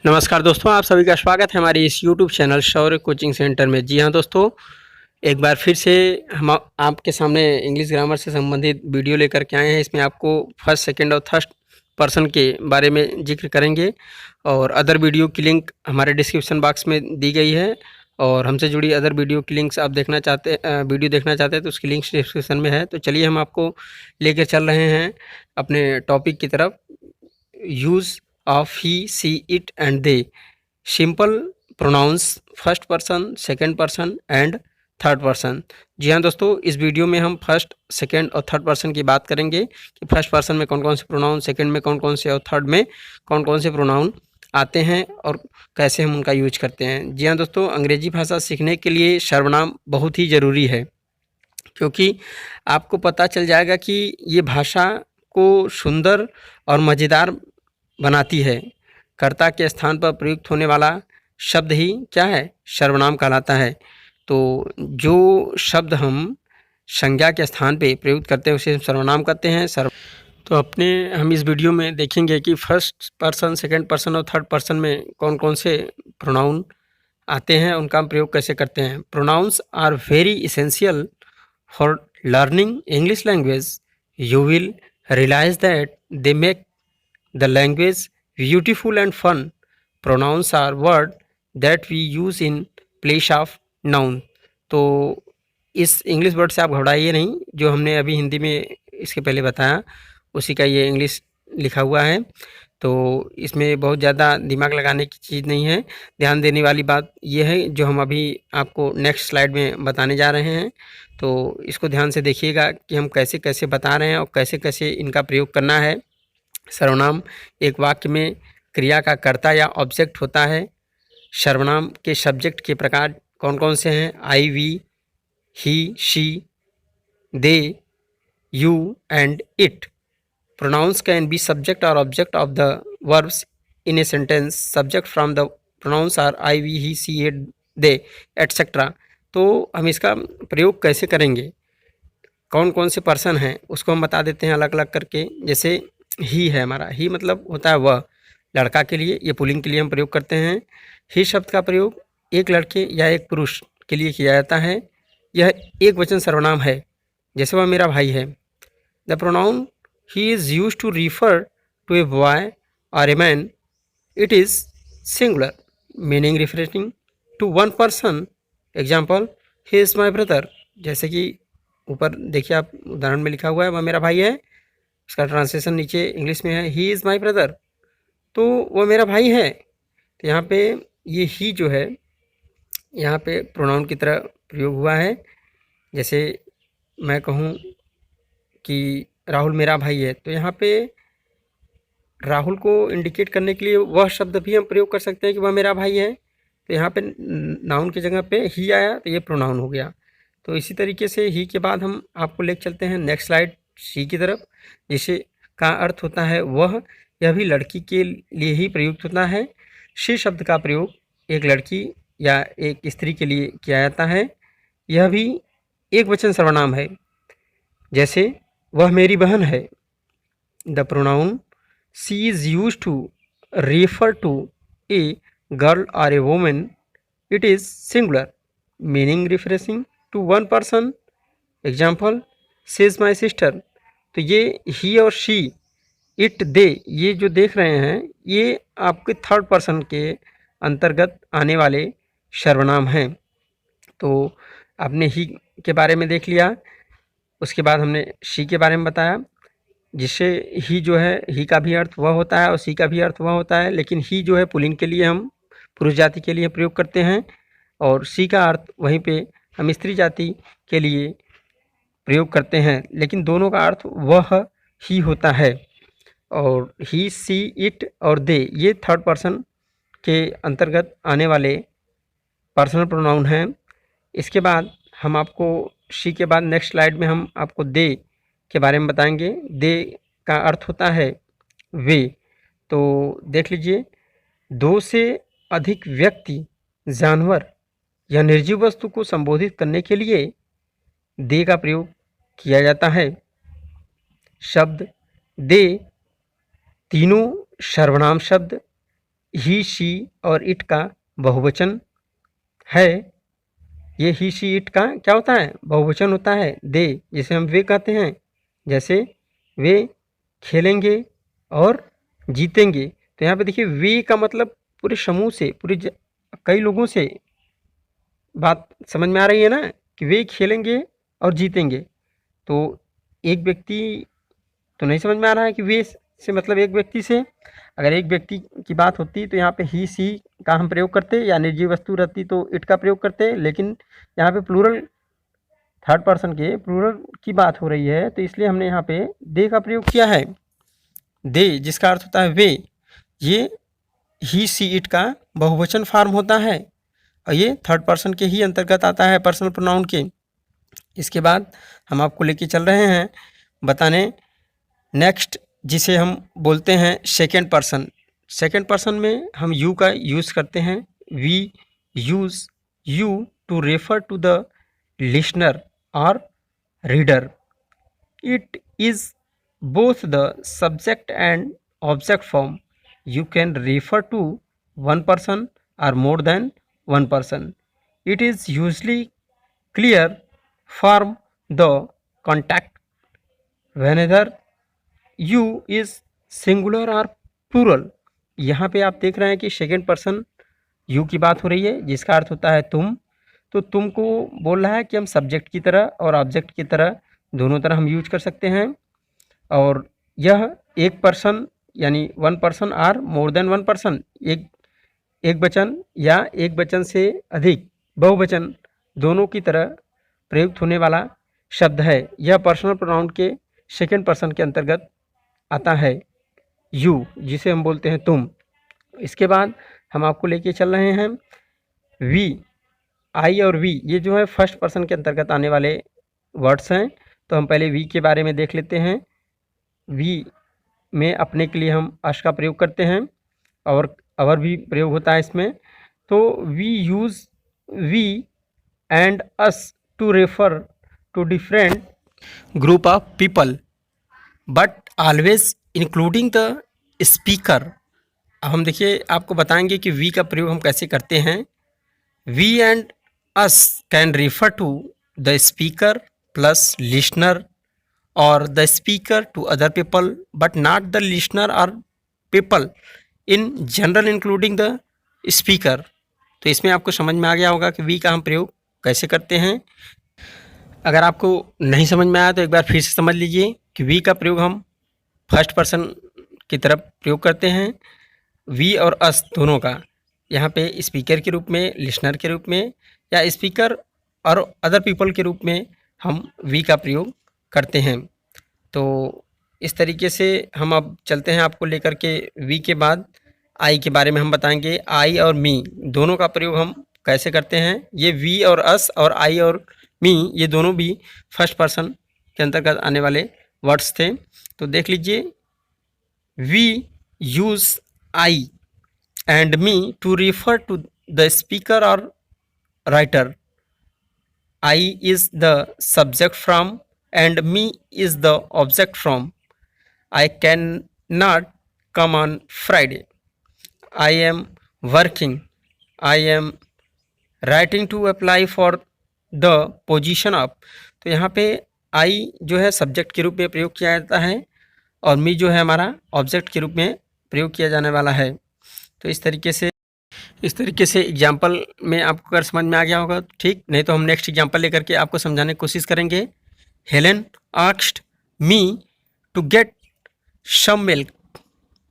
नमस्कार दोस्तों, आप सभी का स्वागत है हमारे इस YouTube channel Shaurya coaching centre में। जी हाँ दोस्तों, एक बार फिर से हम आपके सामने इंग्लिश ग्रामर से संबंधित वीडियो लेकर के आए हैं। इसमें आपको फर्स्ट, सेकंड और थर्ड पर्सन के बारे में जिक्र करेंगे और अदर वीडियो की लिंक हमारे डिस्क्रिप्शन बॉक्स में दी गई है। और हमसे जुड़ी अदर वीडियो की लिंक्स आप वीडियो देखना चाहते हैं तो उसकी लिंक्स डिस्क्रिप्शन में है। तो चलिए हम आपको लेकर चल रहे हैं अपने टॉपिक की तरफ। Use of he, she, it and they. Simple pronouns first person, second person and third person. जी हाँ दोस्तों, इस वीडियो में हम फर्स्ट, सेकंड और थर्ड पर्सन की बात करेंगे कि फर्स्ट पर्सन में कौन कौन से प्रोनाउन, सेकंड में कौन कौन से और थर्ड में कौन कौन से प्रोनाउन आते हैं और कैसे हम उनका यूज करते हैं। जी हाँ दोस्तों, अंग्रेजी भाषा सीखने के लिए सर्वनाम बहुत ही ज़रूरी है, क्योंकि आपको पता चल जाएगा कि ये भाषा को सुंदर और मज़ेदार बनाती है। कर्ता के स्थान पर प्रयुक्त होने वाला शब्द ही क्या है? सर्वनाम कहलाता है। तो जो शब्द हम संज्ञा के स्थान पे प्रयुक्त करते हैं उसे हम सर्वनाम कहते हैं। तो हम इस वीडियो में देखेंगे कि फर्स्ट पर्सन, सेकंड पर्सन और थर्ड पर्सन में कौन कौन से प्रोनाउन आते हैं, उनका हम प्रयोग कैसे करते हैं। Pronouns are very essential for learning English language. You will realize that they make the language beautiful and fun. Pronouns are word that we use in place of noun. तो इस इंग्लिश वर्ड से आप घबराइए नहीं, जो हमने अभी हिंदी में इसके पहले बताया उसी का ये इंग्लिश लिखा हुआ है। तो इसमें बहुत ज़्यादा दिमाग लगाने की चीज़ नहीं है। ध्यान देने वाली बात ये है जो हम अभी आपको नेक्स्ट स्लाइड में बताने जा रहे हैं। तो इसको ध्यान से देखिएगा कि हम कैसे कैसे बता रहे हैं और कैसे कैसे इनका प्रयोग करना है। सर्वनाम एक वाक्य में क्रिया का कर्ता या ऑब्जेक्ट होता है। सर्वनाम के सब्जेक्ट के प्रकार कौन कौन से हैं? I, we, he, she, they, you and it. Pronouns can be subject और object of the verbs in a sentence. Subject from the pronouns are I, we, he, she, it, they etcetera. तो हम इसका प्रयोग कैसे करेंगे, कौन कौन से पर्सन हैं उसको हम बता देते हैं अलग अलग करके। जैसे ही है हमारा, ही मतलब होता है वह, लड़का के लिए, ये पुल्लिंग के लिए हम प्रयोग करते हैं। ही शब्द का प्रयोग एक लड़के या एक पुरुष के लिए किया जाता है। यह एक वचन सर्वनाम है, जैसे वह मेरा भाई है। The pronoun he is use to refer to a boy और a man. It is singular meaning referring to one person. Example, he is my brother. जैसे कि ऊपर देखिए आप उदाहरण में लिखा हुआ है वह मेरा भाई है, उसका ट्रांसलेशन नीचे इंग्लिश में है, ही इज़ माई ब्रदर। तो वो मेरा भाई है। तो यहाँ पे ये ही जो है यहाँ पे प्रोनाउन की तरह प्रयोग हुआ है। जैसे मैं कहूँ कि राहुल मेरा भाई है, तो यहाँ पे राहुल को इंडिकेट करने के लिए वह शब्द भी हम प्रयोग कर सकते हैं कि वह मेरा भाई है। तो यहाँ पे नाउन की जगह पे ही आया तो ये प्रोनाउन हो गया। तो इसी तरीके से ही के बाद हम आपको ले चलते हैं नेक्स्ट स्लाइड सी की तरफ, जिसे का अर्थ होता है वह। यह भी लड़की के लिए ही प्रयुक्त होता है। शी शब्द का प्रयोग एक लड़की या एक स्त्री के लिए किया जाता है। यह भी एक वचन सर्वनाम है। जैसे वह मेरी बहन है। The pronoun she is use to refer to a girl or a woman. It is singular meaning referring to one person. Example, she is my sister. तो ये ही और शी, इट, दे, ये जो देख रहे हैं ये आपके थर्ड पर्सन के अंतर्गत आने वाले सर्वनाम हैं। तो आपने ही के बारे में देख लिया, उसके बाद हमने शी के बारे में बताया, जिससे ही जो है ही का भी अर्थ वह होता है और सी का भी अर्थ वह होता है। लेकिन ही जो है पुल्लिंग के लिए हम पुरुष जाति के लिए प्रयोग करते हैं और सी का अर्थ वहीं पे हम स्त्री जाति के लिए प्रयोग करते हैं, लेकिन दोनों का अर्थ वह ही होता है। और ही, सी, इट और दे ये थर्ड पर्सन के अंतर्गत आने वाले पर्सनल प्रोनाउन हैं। इसके बाद हम आपको शी के बाद नेक्स्ट स्लाइड में हम आपको दे के बारे में बताएंगे। दे का अर्थ होता है वे। तो देख लीजिए, दो से अधिक व्यक्ति, जानवर या निर्जीव वस्तु को संबोधित करने के लिए दे का प्रयोग किया जाता है। शब्द दे तीनों सर्वनाम शब्द ही शी और इट का बहुवचन है। ये ही शी इट का क्या होता है? बहुवचन होता है। दे जिसे हम वे कहते हैं, जैसे वे खेलेंगे और जीतेंगे। तो यहाँ पे देखिए वे का मतलब पूरे समूह से, कई लोगों से बात समझ में आ रही है ना, कि वे खेलेंगे और जीतेंगे। तो एक व्यक्ति तो नहीं समझ में आ रहा है कि वे से मतलब एक व्यक्ति से। अगर एक व्यक्ति की बात होती तो यहाँ पे ही सी का हम प्रयोग करते, या निर्जीव वस्तु रहती तो इट का प्रयोग करते। लेकिन यहाँ पे प्लूरल, थर्ड पर्सन के प्लूरल की बात हो रही है, तो इसलिए हमने यहाँ पे दे का प्रयोग किया है। दे जिसका अर्थ होता है वे, ये ही सी इट का बहुवचन फॉर्म होता है और ये थर्ड पर्सन के ही अंतर्गत आता है, पर्सनल प्रोनाउन के। इसके बाद हम आपको लेके चल रहे हैं बताने नेक्स्ट, जिसे हम बोलते हैं सेकेंड पर्सन। सेकेंड पर्सन में हम यू का यूज़ करते हैं। We use you to refer to the listener और reader. It is both the subject and object form. You can refer to one person or more than one person. It is usually clear from the contact whenever you is singular or plural. यहाँ पे आप देख रहे हैं कि second person you की बात हो रही है, जिसका अर्थ होता है तुम। तो तुम को बोल रहा है कि हम सब्जेक्ट की तरह और ऑब्जेक्ट की तरह दोनों तरह हम यूज कर सकते हैं। और यह एक पर्सन यानी one person or more than one person, एक वचन या एक वचन से अधिक बहुवचन दोनों की तरह प्रयुक्त होने वाला शब्द है। यह पर्सनल प्रोनाउन के सेकेंड पर्सन के अंतर्गत आता है, यू जिसे हम बोलते हैं तुम। इसके बाद हम आपको लेके चल रहे हैं वी, आई और वी, ये जो है फर्स्ट पर्सन के अंतर्गत आने वाले वर्ड्स हैं। तो हम पहले वी के बारे में देख लेते हैं। वी में अपने के लिए हम अस का प्रयोग करते हैं और अवर भी प्रयोग होता है इसमें। तो we use we and us to refer to different group of people but always including the speaker. अब हम देखिए आपको बताएंगे कि वी का प्रयोग हम कैसे करते हैं। We and us can refer to the speaker plus listener or the speaker to other people but not the listener or people in general including the speaker। तो इसमें आपको समझ में आ गया होगा कि वी का हम प्रयोग कैसे करते हैं। अगर आपको नहीं समझ में आया तो एक बार फिर से समझ लीजिए कि वी का प्रयोग हम फर्स्ट पर्सन की तरफ प्रयोग करते हैं, वी और अस दोनों का। यहाँ पे स्पीकर के रूप में, लिसनर के रूप में या स्पीकर और अदर पीपल के रूप में हम वी का प्रयोग करते हैं। तो इस तरीके से हम अब चलते हैं आपको लेकर के वी के बाद आई के बारे में हम बताएंगे। आई और मी दोनों का प्रयोग हम कैसे करते हैं। ये वी और अस और आई और मी ये दोनों भी फर्स्ट पर्सन के अंतर्गत आने वाले वर्ड्स थे। तो देख लीजिए, we use I and me to refer to the speaker और writer. I is the subject from and me is the object from. I cannot come on Friday. I am working. I am writing to apply for the position of। तो यहाँ पे I जो है subject के रूप में प्रयोग किया जाता है और मी जो है हमारा ऑब्जेक्ट के रूप में प्रयोग किया जाने वाला है। तो इस तरीके से एग्जाम्पल में आपको अगर समझ में आ गया होगा ठीक, नहीं तो हम नेक्स्ट एग्जाम्पल लेकर के आपको समझाने की कोशिश करेंगे। Helen asked me to get some milk.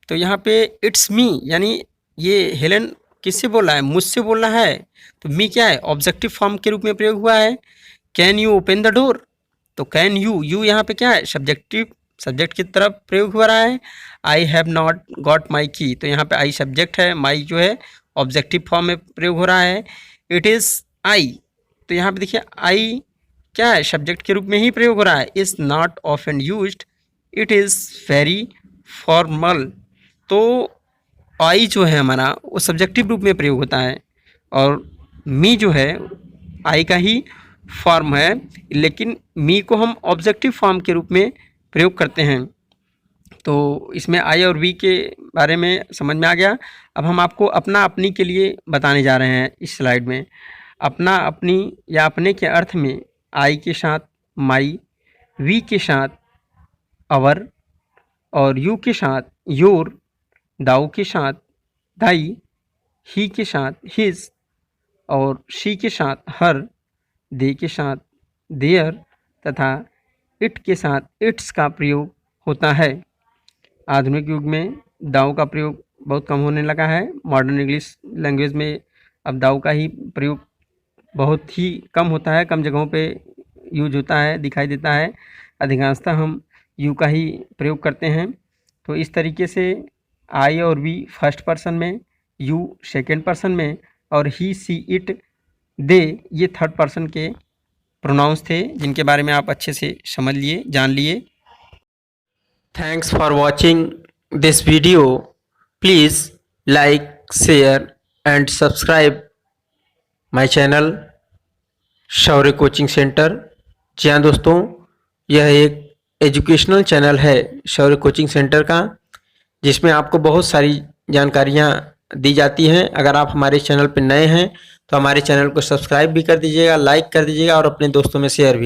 तो यहाँ पे इट्स मी यानी ये हेलेन किससे बोल रहा है? मुझसे बोल रहा है। तो मी क्या है? ऑब्जेक्टिव फॉर्म के रूप में प्रयोग हुआ है। Can you open the door? तो कैन यू यहाँ पे क्या है? सब्जेक्ट की तरफ प्रयोग हो रहा है। I have not got my की, तो यहाँ पे आई सब्जेक्ट है, माई जो है ऑब्जेक्टिव फॉर्म में प्रयोग हो रहा है। इट इज़ आई, तो यहाँ पे देखिए आई क्या है? सब्जेक्ट के रूप में ही प्रयोग हो रहा है। Is not often used, it is very formal. तो आई जो है हमारा वो सब्जेक्टिव रूप में प्रयोग होता है और मी जो है आई का ही फॉर्म है, लेकिन मी को हम ऑब्जेक्टिव फॉर्म के रूप में प्रयोग करते हैं। तो इसमें आई और वी के बारे में समझ में आ गया। अब हम आपको अपना अपनी के लिए बताने जा रहे हैं इस स्लाइड में। अपना अपनी या अपने के अर्थ में आई के साथ माई, वी के साथ अवर और यू के साथ योर, दाऊ के साथ दाई, ही के साथ हिज और शी के साथ हर, दे के साथ देयर तथा इट के साथ इट्स का प्रयोग होता है। आधुनिक युग में दाऊ का प्रयोग बहुत कम होने लगा है। मॉडर्न इंग्लिश लैंग्वेज में अब दाऊ का ही प्रयोग बहुत ही कम होता है, कम जगहों पे यूज होता है, दिखाई देता है। अधिकांशतः हम यू का ही प्रयोग करते हैं। तो इस तरीके से आई और वी फर्स्ट पर्सन में, यू सेकंड पर्सन में और ही, सी, इट, दे ये थर्ड पर्सन के प्रोनाउंस थे, जिनके बारे में आप अच्छे से समझ लिए, जान लिए। Thanks for watching this video. Please like, share and subscribe my channel Shaurya coaching centre. जी हाँ दोस्तों, यह एक एजुकेशनल चैनल है शौर्य कोचिंग सेंटर का, जिसमें आपको बहुत सारी जानकारियाँ दी जाती हैं। अगर आप हमारे चैनल पर नए हैं तो हमारे चैनल को सब्सक्राइब भी कर दीजिएगा, लाइक कर दीजिएगा और अपने दोस्तों में शेयर भी।